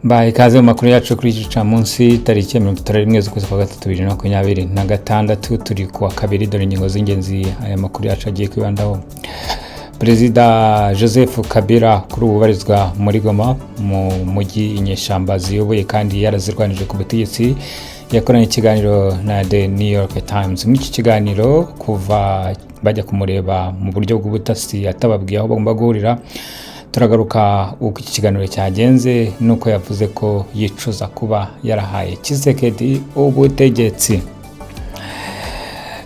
Ikaze mu makuru yacu kuri iki gicamunsi tariki ya 31 z'ukwezi kwa gatatu 2026 turi kuwa kabiri, dore ingingo z'ingenzi aya makuru yacu agiye kwibandaho. Perezida Joseph Kabila kuri ubu ubarizwa muri Goma mu mujyi inyeshyamba ziyoboye kandi yarazirwanije ku butegetsi, yakoranye ikiganiro na The New York Times. Muri iki kiganiro kuva bajya kumureba mu buryo bw'ubutasi atababwiye aho bagomba guhurira, turagaruka uko iki kiganiro cyagenze nuko yavuze ko yicuza kuba yarahaye Tshisekedi ubutegetsi.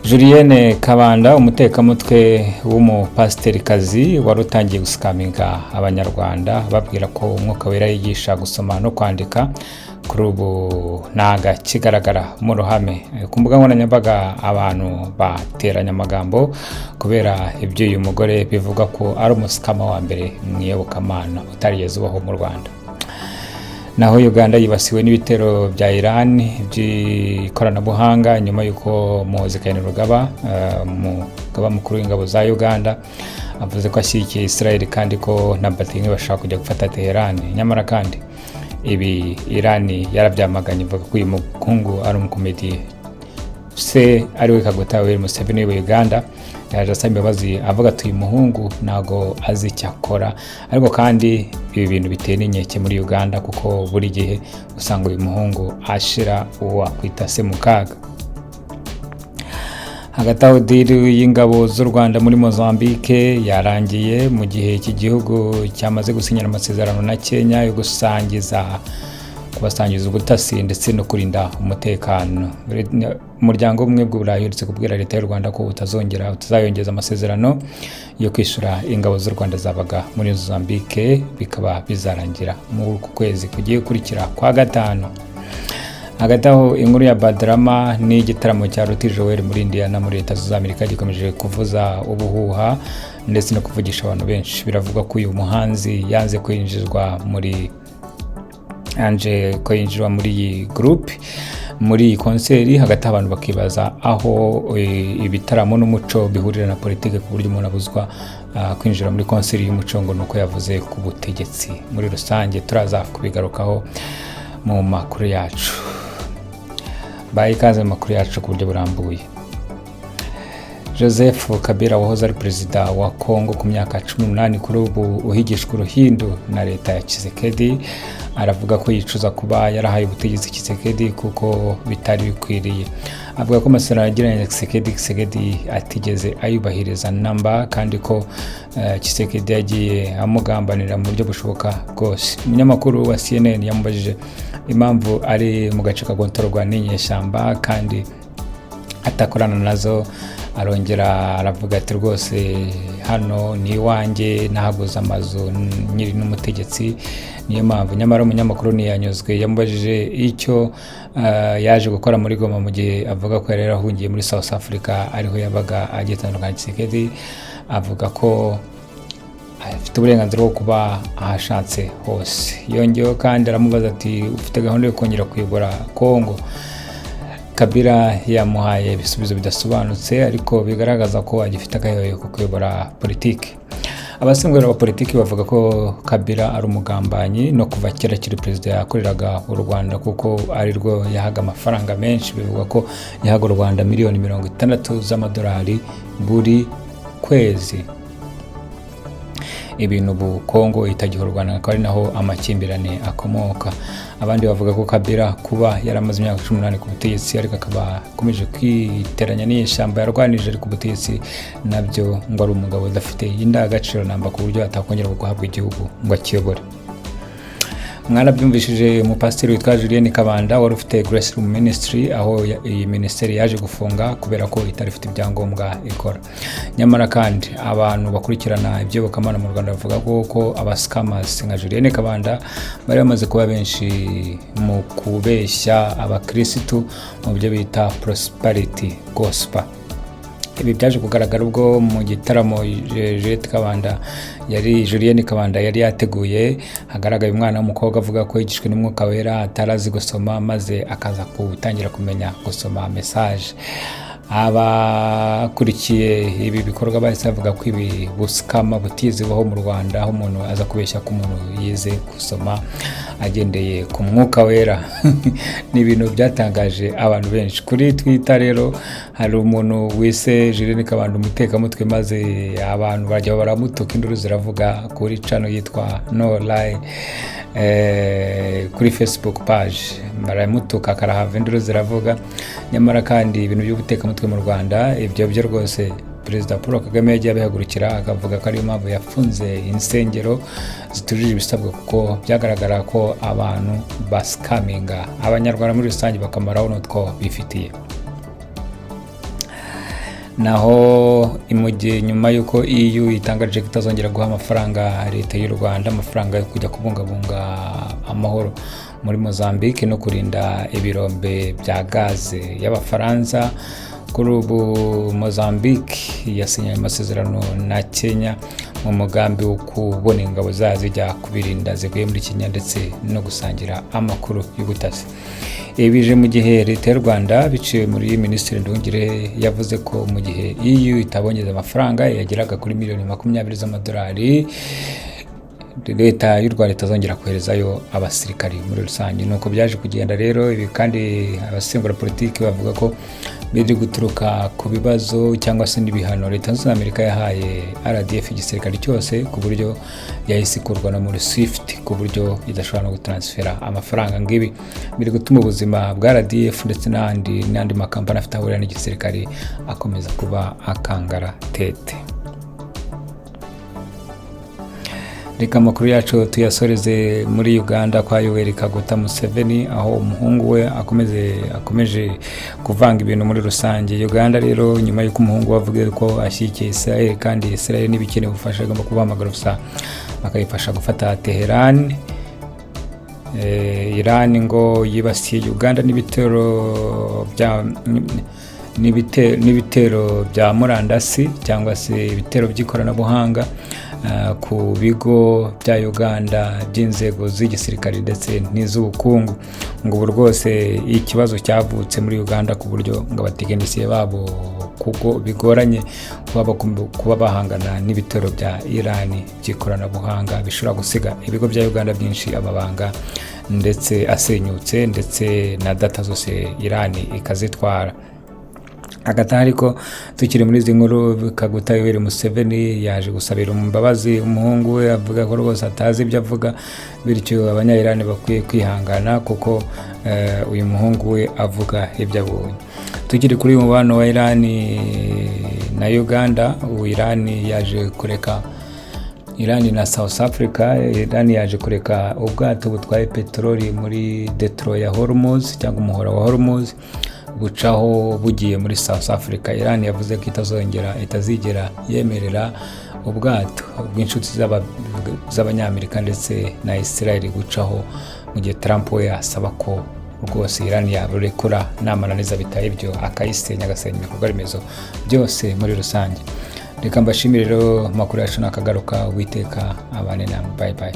Julienne Kabanda, umutekamutwe w'umupasiterikazi wari utangiye gusikaminga abanyarwanda babwira ko umwuka wera yigisha gusoma no kwandika, kuri ubu ntaga kigaragara mu ruhame. Ku mbuga nkoranyambaga abantu bateranya amagambo kubera ibyo uyu mugore bivuga ko ari umusikama wa mbere mu iyobokamana utarigeze ubaho mu Rwanda. Naho Uganda yibasiwe n'ibitero bya Iran by'ikoranabuhanga nyuma y'uko Muhoozi Kainerugaba, umugaba mukuru w'ingabo za Uganda, avuze ko ashyigikiye Israel kandi ko na batingi bashaka kujya gufata Tehran. Nyamara kandi ibi Iran yarabyamaganye, ivuga ko uyu mukungu ari umukomediye se ariwe Kaguta Yoweri Museveni wa Uganda. Yaje asaba imbabazi avuga ati uyu muhungu ntago azi icyo akora, ariko kandi ibi bintu biteye n'inkeke muri Uganda kuko buri gihe usanga uyu muhungu ashira uwo akwita se mu kaga. Hagati aho diri y'ingabo z'u Rwanda muri Mozambique yarangiye mu gihe iki gihugu cyamaze gusinyana amasezerano na Kenya yo kubasangiza ubutasi ndetse no kurinda umutekano. Umuryango umwe bw'Uburayi uherutse kubwira leta y'u Rwanda ko utazayongeza amasezerano yo kwishyura ingabo z'u Rwanda zabaga muri Mozambique, bikaba bizarangira muri uku kwezi kugiye kurikira kwa gatanu. Hagati aho inkuru ya Badrama n'igitaramo cya Ruti Joel muri Indiana muri Leta Zunze Amerika gikomeje kuvuza ubuhuha ndetse no kuvugisha abantu benshi. Biravuga ko uyu muhanzi yanze kwinjizwa muri iyi group muri iyi konseri. Hagati abantu bakibaza aho ibitaramo n'umuco bihurira na politike ku buryo umuntu abuzwa kwinjira muri konseri y'umuco ngo nuko yavuze ku butegetsi. Muri rusange turaza kubigarukaho mu makuru yacu. Ikaze mu makuru yacu ku buryo burambuye. Joseph Kabila wahoze ari perezida wa Kongo ku myaka 18 kuri ubu uhigishwa uruhindu na leta ya Tshisekedi, aravuga ko yicuza kuba yarahaye ubutegetsi Tshisekedi kuko bitari bikwiriye. Avuga ko amasezerano yagiranye na Tshisekedi atigeze ayubahiriza namba, kandi ko Tshisekedi yagiye amugambanira mu buryo bushoboka bwose. Umunyamakuru wa CNN yamubajije impamvu ari mu gace kagontorwa n'inyeshyamba kandi atakorana nazo. Arongera aravuga ati rwose hano ni iwanjye, nahaguze amazu nyiri n'umutegetsi, niyo mpamvu. Nyamara umunyamakuru ntiyanyuzwe, yamubajije icyo yaje gukora muri Goma mu gihe avuga ko yari yarahungiye muri South Africa ariho yabaga agitandukanye Tshisekedi. Avuga ko afite uburenganzira bwo kuba ahashatse hose. Yongeyeho kandi aramubaza ati ufite gahunda yo kongera kuyobora Kongo? Kabila yamuhaye ibisubizo bidasobanutse ariko bigaragaza ko agifite akayoyo ko kuyobora politiki. Abasengera ba politiki bavuga ko Kabila ari umugambanyi no kuva kera kiri perezida yakoreraga u Rwanda kuko ari rwo yahaga amafaranga menshi. Bivuga ko yahaga u Rwanda miliyoni 60 z'amadolari buri kwezi. Ibintu ubu Kongo itagiye u Rwanda akaba ari naho amakimbirane akomoka. Abandi bavuga ko Kabila kuba yaramaze imyaka 18 ku butegetsi ariko akaba akomeje kwiteranya n'ishyamba yarwanije ari ku butegetsi, nabyo ngo ari umugabo udafite indangagaciro namba ku buryo atakongera guhabwa igihugu ngo akiyobore. Mwarabyumvishije umupasiteri witwa Julienne Kabanda wari ufite Grace Room Ministry, aho iyi ministeri yaje gufunga kubera ko itari ifite ibyangombwa ikora. Nyamara kandi abantu bakurikirana iby'iyobokamana mu Rwanda bavuga ko abascammers nka Julienne Kabanda bari bamaze kuba benshi mu kubeshya abakirisitu mu byo bita prosperity gospel. Ibi byaje kugaragara ubwo mu gitaramo Julienne Kabanda yari yateguye hagaragaye umwana w'umukobwa avuga ko yigishwe n'umwuka wera atarazi gusoma, maze akaza gutangira kumenya gusoma message. abakurikiye ibi bikorwa bahise bavuga ko ibi busikama butizibaho mu Rwanda, aho umuntu aza kubeshya ko umuntu yize gusoma agendeye ku mwuka wera. Ni ibintu byatangaje abantu benshi. Kuri Twitter rero hari umuntu wise Julienne Kabanda umutekamutwe, maze abantu bajya baramutuka, induru ziravuga kuri channel yitwa No Lie kuri Facebook page, baramutuka karahava, induru ziravuga. Nyamara kandi ibintu by'ubutekamutwe mu Rwanda ibyo byo rwose Perezida Paul Kagame yagiye abihagurukira, akavuga ko ariyo mpamvu yafunze insengero zitujuje ibisabwa, kuko byagaragara ko abantu basikaminga abanyarwanda muri rusange bakamaraho n'utwo bifitiye. Naho imugihe nyuma y'uko EU itangaje ko itazongera guha amafaranga leta y'u Rwanda, amafaranga yo kujya kubungabunga amahoro muri Mozambique no kurinda ibirombe bya gaze y'Abafaransa, kuri ubu Mozambique yasinye amasezerano na Kenya mu mugambi wo kubona ingabo zayo zijya kubirinda zivuye muri Kenya, ndetse no gusangira amakuru y'ubutasi. Bije mu gihe leta y'u Rwanda biciwe muri Minisitiri Nduhungirehe yavuze ko mu gihe EU itabongeza amafaranga yageraga kuri miliyoni 20 z'amadolari, leta y'u Rwanda itazongera koherezayo abasirikari muri rusange. Nuko byaje kugenda rero. Ibi kandi abasengura politiki bavuga ko biri guturuka ku bibazo cyangwa se n'ibihano Leta z'United Amerika yahaye RDF igisirikare cyose, ku buryo yahise ikurwa no muri SWIFT, ku buryo idashobora no gutransfera amafaranga. Ngibi biri gutuma ubuzima bwa RDF ndetse n'andi makampani afite ahurira n'igisirikare akomeza kuba akangara tete. Reka amakuru yacu tuyasoreze muri Uganda kwa Yoweri Kaguta Museveni, aho umuhungu we akomeje kuvanga ibintu muri rusange. Uganda rero nyuma y'uko umuhungu wavuga ko ashyigikiye Israel, kandi Israel n'ibikeneye ubufasha agomba kubahamagara gusa bakayifasha gufata Teheran. Iran ngo yibasiye Uganda n'ibitero bya murandasi cyangwa se ibitero by'ikoranabuhanga ku bigo bya Uganda by'inzego z'igisirikare ndetse n'iz'ubukungu. Ngo ubu rwose ikibazo cyavutse muri Uganda ku buryo ngo abatekinisiye babo kuko bigoranye kuba bahangana n'ibitero bya Iran by'ikoranabuhanga bishobora gusiga ibigo bya Uganda byinshi amabanga ndetse asenyutse, ndetse na data zose Iran ikazitwara. Hagati ariko tukiri muri izi nkuru, Kaguta Yoweri Museveni yaje gusabira imbabazi umuhungu we, avuga ko rwose atazi ibyo avuga, bityo abanya-Iran bakwiye kwihangana kuko uyu muhungu we avuga ibyo abonye. Tukiri kuri umubano wa Iran na Uganda, Iran na South Africa. Iran yaje kureka ubwato butwaye peteroli muri Detroit ya Hormuz cyangwa umuhora wa Hormuz bucaho bugiye muri South Africa. Iran yavuze ko itazigera yemerera ubwato bw'inshuti z'abanyamerika ndetse na Israel gucaho, mu gihe Trump we asaba ko rwose Iran yaburekura n'amananiza bitaye ibyo akayisenya, agasenya ibikorwa remezo byose muri rusange. Reka mbashimire rero, amakuru yacu nakagaruka. Uwiteka abane namwe. Bye bye.